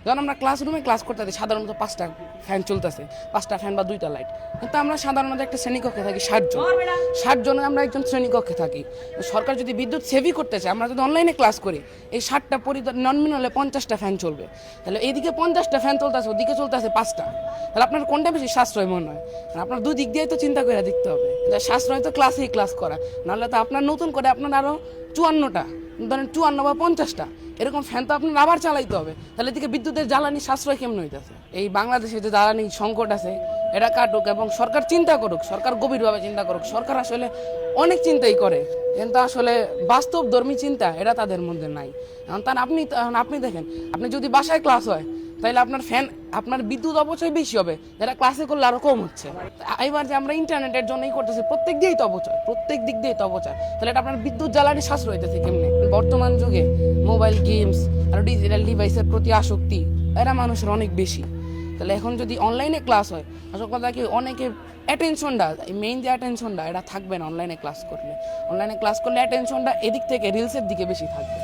যখন আমরা ক্লাসরুমে ক্লাস করতে থাকি সাধারণত 5টা ফ্যান চলতেছে, 5টা ফ্যান বা 2টা লাইট, কিন্তু আমরা সাধারণত একটা শ্রেণীকক্ষে থাকি 60 জন, 60 জনে আমরা একজন শ্রেণীকক্ষে থাকি। সরকার যদি বিদ্যুৎ সেভই করতে চায়, আমরা যদি অনলাইনে ক্লাস করি, এই 60টা নন হলে 50টা ফ্যান চলবে। তাহলে এইদিকে 50টা ফ্যান চলতেছে, ওদিকে চলতেছে 5টা, তাহলে আপনার কোনটা বেশি সাশ্রয় মনে হয়? আপনার দুই দিক দিয়ে তো চিন্তা করে দেখতে হবে। সাশ্রয় তো ক্লাসেই ক্লাস করা, নাহলে তো আপনার নতুন করে আপনার আরও 54টা, ধরেন 54 বা 50টা এরকম ফ্যান তো আপনার আবার চালাইতে হবে। তাহলে এদিকে বিদ্যুতের জ্বালানি সাশ্রয় কেমন হইতেছে? এই বাংলাদেশে যে জ্বালানি সংকট আছে এটা কাটুক, এবং সরকার চিন্তা করুক, সরকার গভীরভাবে চিন্তা করুক। সরকার আসলে অনেক চিন্তাই করে, কিন্তু আসলে বাস্তবধর্মী চিন্তা এটা তাদের মধ্যে নাই। এখন আপনি দেখেন, আপনি যদি বাসায় ক্লাস হয় তাহলে আপনার ফ্যান, আপনার বিদ্যুৎ অপচয় বেশি হবে, যেটা ক্লাসে করলে আরো কম হচ্ছে। এবার যে আমরা ইন্টারনেটের জন্যই করতেছি, প্রত্যেক দিকেই তো অপচয়, প্রত্যেক দিক দিয়ে তো অপচয়। তাহলে এটা আপনার বিদ্যুৎ জ্বালানি সাশ্রয় হইতেছে কেমনে? বর্তমান যুগে মোবাইল গেমস আর ডিজিটাল ডিভাইসের প্রতি আসক্তি এরা মানুষের অনেক বেশি। তাহলে এখন যদি অনলাইনে ক্লাস হয়, আসল কথা কি, অনেকে অ্যাটেনশনটা, মেইন যে অ্যাটেনশনটা এটা থাকবে না অনলাইনে ক্লাস করলে। অনলাইনে ক্লাস করলে অ্যাটেনশনটা এদিক থেকে রিলসের দিকে বেশি থাকবে।